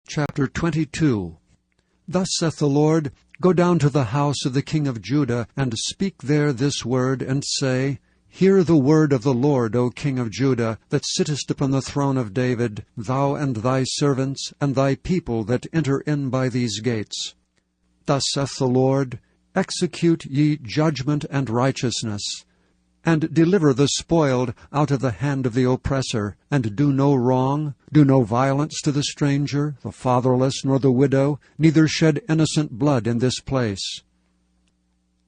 Chapter 22. Thus saith the Lord, Go down to the house of the king of Judah, and speak there this word, and say, Hear the word of the Lord, O king of Judah, that sittest upon the throne of David, thou and thy servants, and thy people that enter in by these gates. Thus saith the Lord, Execute ye judgment and righteousness, and deliver the spoiled out of the hand of the oppressor, and do no wrong, do no violence to the stranger, the fatherless, nor the widow, neither shed innocent blood in this place.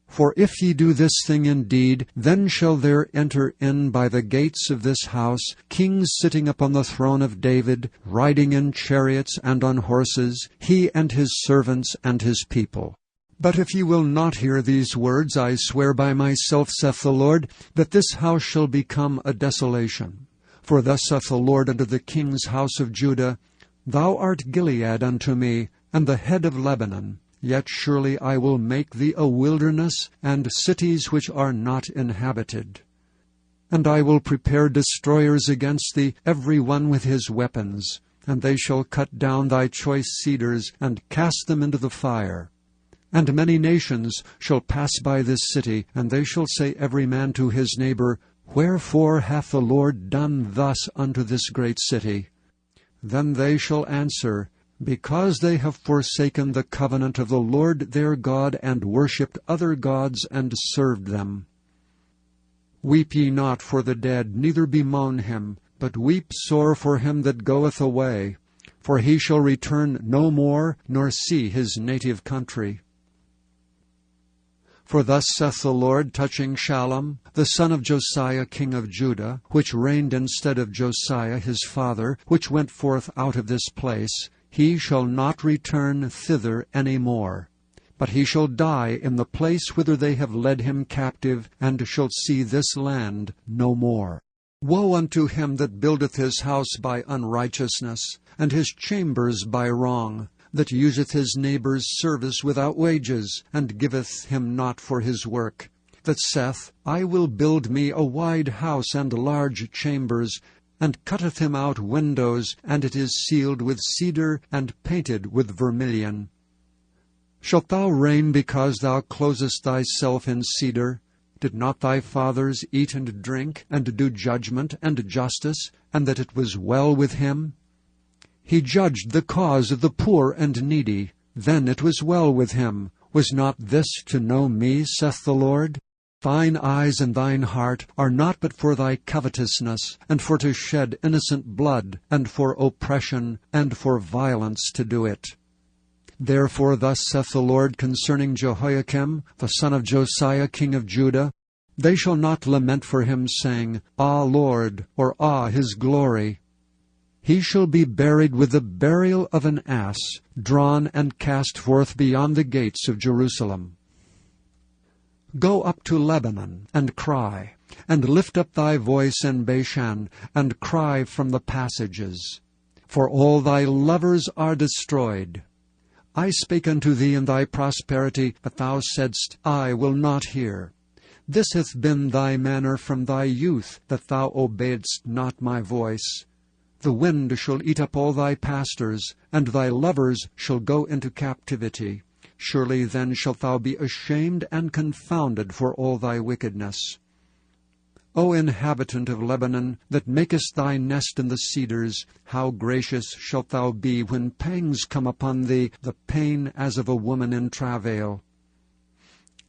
For if ye do this thing indeed, then shall there enter in by the gates of this house kings sitting upon the throne of David, riding in chariots and on horses, he and his servants and his people. But if ye will not hear these words, I swear by myself, saith the Lord, that this house shall become a desolation. For thus saith the Lord unto the king's house of Judah, Thou art Gilead unto me, and the head of Lebanon. Yet surely I will make thee a wilderness, and cities which are not inhabited. And I will prepare destroyers against thee, every one with his weapons, and they shall cut down thy choice cedars, and cast them into the fire. And many nations shall pass by this city, and they shall say every man to his neighbor, Wherefore hath the Lord done thus unto this great city? Then they shall answer, Because they have forsaken the covenant of the Lord their God, and worshipped other gods, and served them. Weep ye not for the dead, neither bemoan him, but weep sore for him that goeth away, for he shall return no more, nor see his native country. For thus saith the Lord touching Shallum, the son of Josiah king of Judah, which reigned instead of Josiah his father, which went forth out of this place, He shall not return thither any more, but he shall die in the place whither they have led him captive, and shall see this land no more. Woe unto him that buildeth his house by unrighteousness, and his chambers by wrong, that useth his neighbour's service without wages, and giveth him not for his work, that saith, I will build me a wide house and large chambers, and cutteth him out windows, and it is sealed with cedar, and painted with vermilion. Shalt thou reign because thou closest thyself in cedar? Did not thy fathers eat and drink, and do judgment and justice, and that it was well with him? He judged the cause of the poor and needy. Then it was well with him. Was not this to know me, saith the Lord? Thine eyes and thine heart are not but for thy covetousness, and for to shed innocent blood, and for oppression, and for violence to do it. Therefore thus saith the Lord concerning Jehoiakim, the son of Josiah king of Judah, They shall not lament for him, saying, Ah, Lord, or Ah, his glory. He shall be buried with the burial of an ass, drawn and cast forth beyond the gates of Jerusalem. Go up to Lebanon, and cry, and lift up thy voice in Bashan, and cry from the passages. For all thy lovers are destroyed. I spake unto thee in thy prosperity, but thou saidst, I will not hear. This hath been thy manner from thy youth, that thou obeyedst not my voice. The wind shall eat up all thy pastors, and thy lovers shall go into captivity. Surely then shalt thou be ashamed and confounded for all thy wickedness. O inhabitant of Lebanon, that makest thy nest in the cedars, how gracious shalt thou be when pangs come upon thee, the pain as of a woman in travail.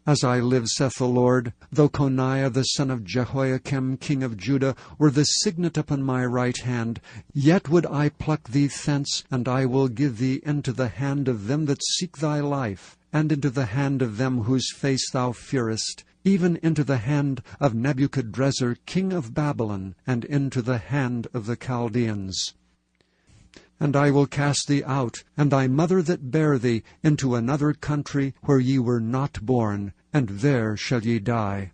As I live, saith the Lord, though Coniah the son of Jehoiakim king of Judah were the signet upon my right hand, yet would I pluck thee thence, and I will give thee into the hand of them that seek thy life, and into the hand of them whose face thou fearest, even into the hand of Nebuchadrezzar king of Babylon, and into the hand of the Chaldeans. And I will cast thee out, and thy mother that bare thee, into another country where ye were not born, and there shall ye die.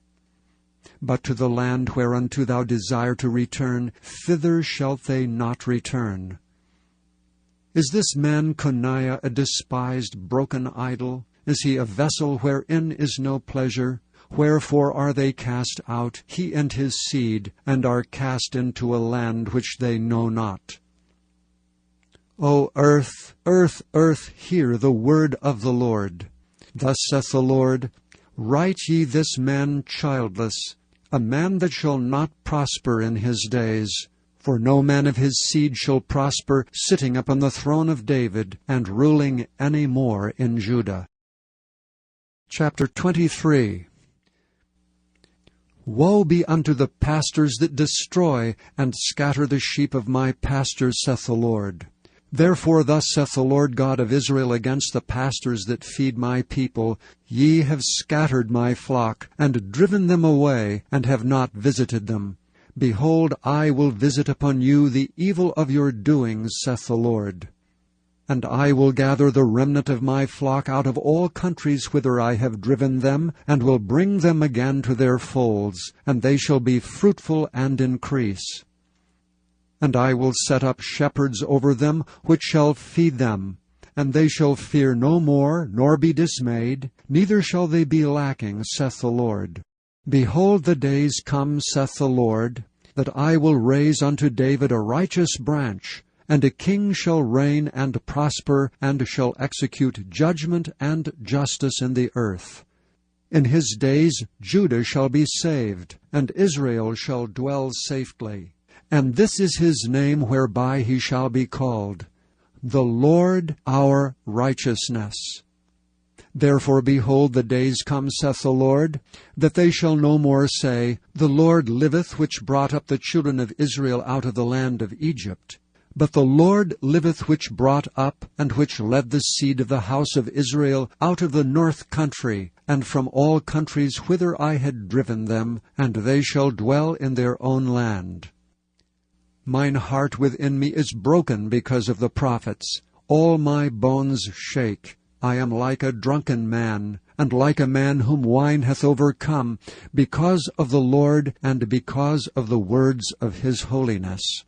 But to the land whereunto thou desire to return, thither shalt they not return. Is this man Coniah a despised, broken idol? Is he a vessel wherein is no pleasure? Wherefore are they cast out, he and his seed, and are cast into a land which they know not? O earth, earth, earth, hear the word of the Lord. Thus saith the Lord, Write ye this man childless, a man that shall not prosper in his days. For no man of his seed shall prosper, sitting upon the throne of David, and ruling any more in Judah. Chapter 23. Woe be unto the pastors that destroy and scatter the sheep of my pastors, saith the Lord. Therefore thus saith the Lord God of Israel against the pastors that feed my people, Ye have scattered my flock, and driven them away, and have not visited them. Behold, I will visit upon you the evil of your doings, saith the Lord. And I will gather the remnant of my flock out of all countries whither I have driven them, and will bring them again to their folds, and they shall be fruitful and increase. And I will set up shepherds over them, which shall feed them. And they shall fear no more, nor be dismayed, neither shall they be lacking, saith the Lord. Behold, the days come, saith the Lord, that I will raise unto David a righteous branch, and a king shall reign and prosper, and shall execute judgment and justice in the earth. In his days Judah shall be saved, and Israel shall dwell safely. And this is his name whereby he shall be called, the Lord our righteousness. Therefore, behold, the days come, saith the Lord, that they shall no more say, The Lord liveth, which brought up the children of Israel out of the land of Egypt. But the Lord liveth, which brought up, and which led the seed of the house of Israel out of the north country, and from all countries whither I had driven them, and they shall dwell in their own land. Mine heart within me is broken because of the prophets. All my bones shake. I am like a drunken man, and like a man whom wine hath overcome, because of the Lord, and because of the words of his holiness.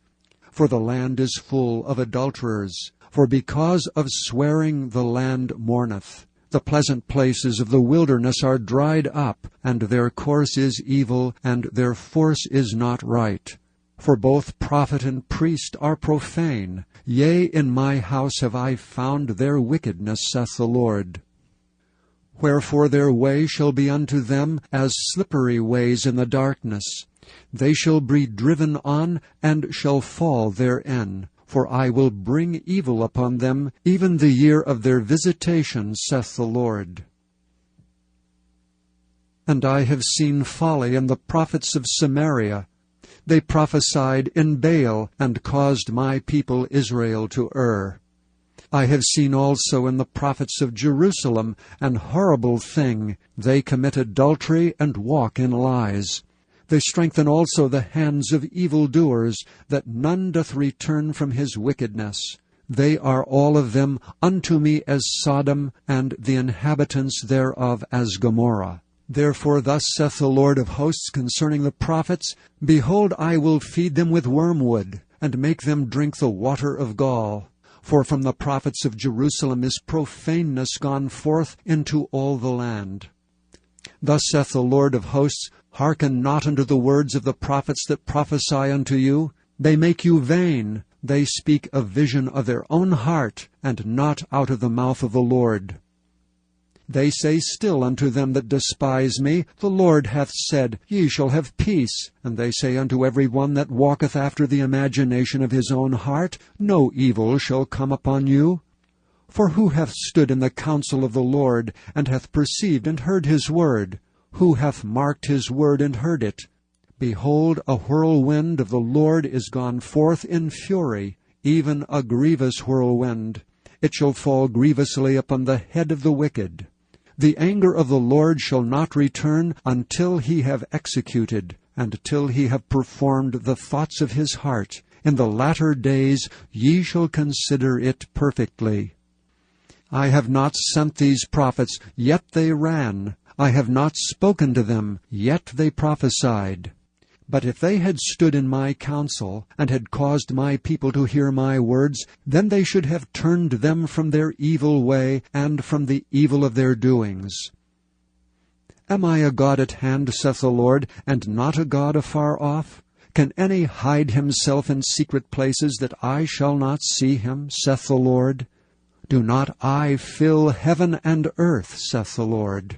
For the land is full of adulterers, for because of swearing the land mourneth. The pleasant places of the wilderness are dried up, and their course is evil, and their force is not right. For both prophet and priest are profane. Yea, in my house have I found their wickedness, saith the Lord. Wherefore their way shall be unto them as slippery ways in the darkness. They shall be driven on, and shall fall therein. For I will bring evil upon them, even the year of their visitation, saith the Lord. And I have seen folly in the prophets of Samaria. They prophesied in Baal, and caused my people Israel to err. I have seen also in the prophets of Jerusalem an horrible thing. They commit adultery and walk in lies. They strengthen also the hands of evildoers, that none doth return from his wickedness. They are all of them unto me as Sodom, and the inhabitants thereof as Gomorrah. Therefore thus saith the Lord of hosts concerning the prophets, Behold, I will feed them with wormwood, and make them drink the water of gall. For from the prophets of Jerusalem is profaneness gone forth into all the land. Thus saith the Lord of hosts, Hearken not unto the words of the prophets that prophesy unto you. They make you vain. They speak a vision of their own heart, and not out of the mouth of the Lord. They say still unto them that despise me, The Lord hath said, Ye shall have peace. And they say unto every one that walketh after the imagination of his own heart, No evil shall come upon you. For who hath stood in the counsel of the Lord, and hath perceived and heard his word? Who hath marked his word and heard it? Behold, a whirlwind of the Lord is gone forth in fury, even a grievous whirlwind. It shall fall grievously upon the head of the wicked. The anger of the Lord shall not return until he have executed, and till he have performed the thoughts of his heart. In the latter days ye shall consider it perfectly. I have not sent these prophets, yet they ran. I have not spoken to them, yet they prophesied. But if they had stood in my counsel, and had caused my people to hear my words, then they should have turned them from their evil way, and from the evil of their doings. Am I a God at hand, saith the Lord, and not a God afar off? Can any hide himself in secret places, that I shall not see him, saith the Lord? Do not I fill heaven and earth, saith the Lord?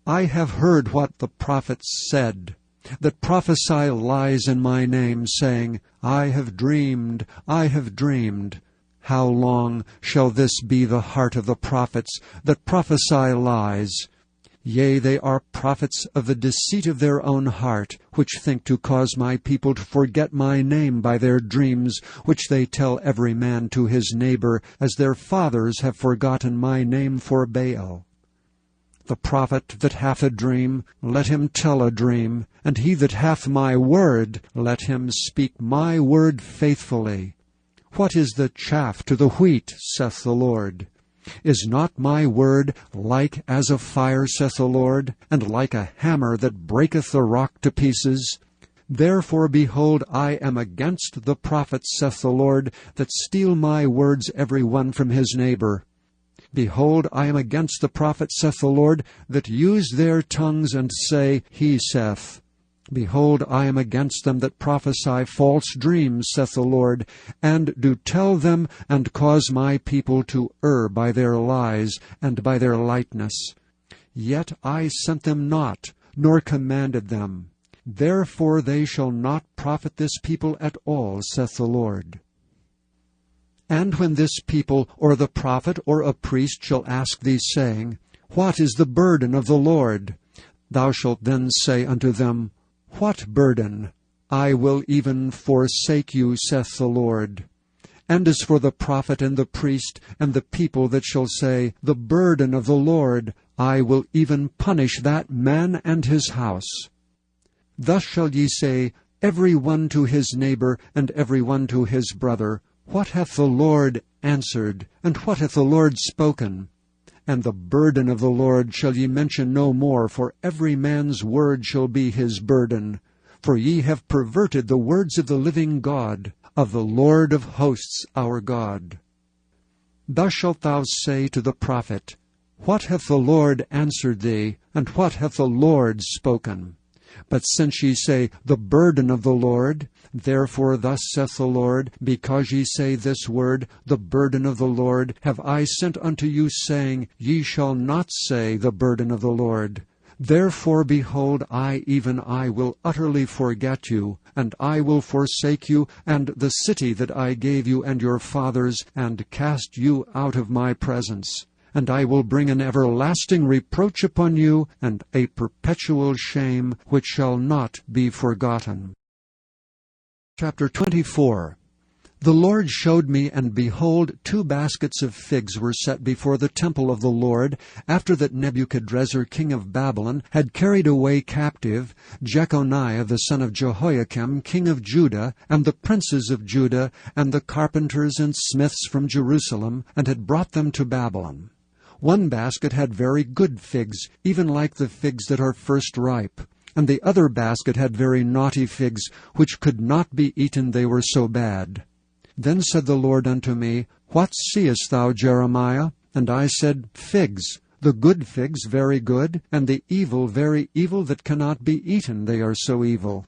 I have heard what the prophets said, that prophesy lies in my name, saying, I have dreamed, I have dreamed. How long shall this be the heart of the prophets, that prophesy lies? Yea, they are prophets of the deceit of their own heart, which think to cause my people to forget my name by their dreams, which they tell every man to his neighbor, as their fathers have forgotten my name for Baal. The prophet that hath a dream, let him tell a dream, and he that hath my word, let him speak my word faithfully. What is the chaff to the wheat, saith the Lord? Is not my word like as a fire, saith the Lord, and like a hammer that breaketh the rock to pieces? Therefore, behold, I am against the prophets, saith the Lord, that steal my words every one from his neighbor. Behold, I am against the prophets, saith the Lord, that use their tongues and say, He saith. Behold, I am against them that prophesy false dreams, saith the Lord, and do tell them, and cause my people to err by their lies and by their lightness. Yet I sent them not, nor commanded them. Therefore they shall not profit this people at all, saith the Lord. And when this people, or the prophet, or a priest shall ask thee, saying, What is the burden of the Lord? Thou shalt then say unto them, What burden? I will even forsake you, saith the Lord. And as for the prophet and the priest and the people that shall say, The burden of the Lord, I will even punish that man and his house. Thus shall ye say, every one to his neighbor, and every one to his brother, What hath the Lord answered, and what hath the Lord spoken? And the burden of the Lord shall ye mention no more, for every man's word shall be his burden. For ye have perverted the words of the living God, of the Lord of hosts our God. Thus shalt thou say to the prophet, What hath the Lord answered thee, and what hath the Lord spoken? But since ye say, The burden of the Lord, therefore thus saith the Lord, because ye say this word, The burden of the Lord, have I sent unto you, saying, Ye shall not say, The burden of the Lord. Therefore, behold, even I will utterly forget you, and I will forsake you, and the city that I gave you and your fathers, and cast you out of my presence. And I will bring an everlasting reproach upon you, and a perpetual shame which shall not be forgotten. Chapter 24. The Lord showed me, and behold, 2 baskets of figs were set before the temple of the Lord, after that Nebuchadrezzar king of Babylon had carried away captive Jeconiah the son of Jehoiakim king of Judah, and the princes of Judah, and the carpenters and smiths from Jerusalem, and had brought them to Babylon. One basket had very good figs, even like the figs that are first ripe. And the other basket had very naughty figs, which could not be eaten, they were so bad. Then said the Lord unto me, What seest thou, Jeremiah? And I said, Figs, the good figs very good, and the evil very evil, that cannot be eaten, they are so evil.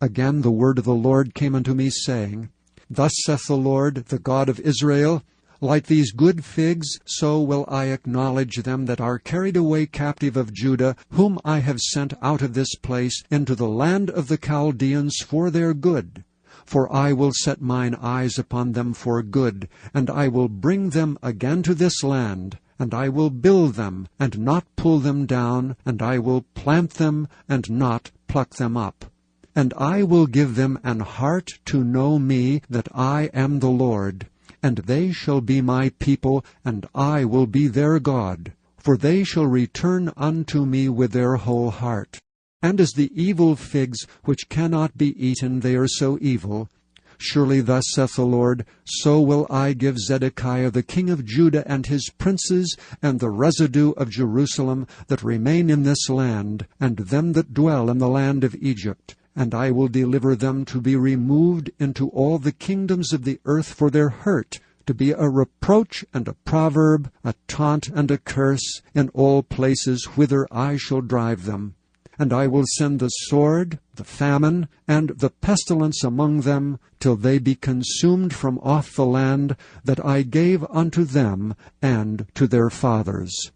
Again the word of the Lord came unto me, saying, Thus saith the Lord, the God of Israel, Like these good figs, so will I acknowledge them that are carried away captive of Judah, whom I have sent out of this place into the land of the Chaldeans for their good. For I will set mine eyes upon them for good, and I will bring them again to this land, and I will build them, and not pull them down, and I will plant them, and not pluck them up. And I will give them an heart to know me, that I am the Lord. And they shall be my people, and I will be their God. For they shall return unto me with their whole heart. And as the evil figs, which cannot be eaten, they are so evil. Surely thus saith the Lord, So will I give Zedekiah the king of Judah and his princes, and the residue of Jerusalem that remain in this land, and them that dwell in the land of Egypt. And I will deliver them to be removed into all the kingdoms of the earth for their hurt, to be a reproach and a proverb, a taunt and a curse, in all places whither I shall drive them. And I will send the sword, the famine, and the pestilence among them, till they be consumed from off the land that I gave unto them and to their fathers.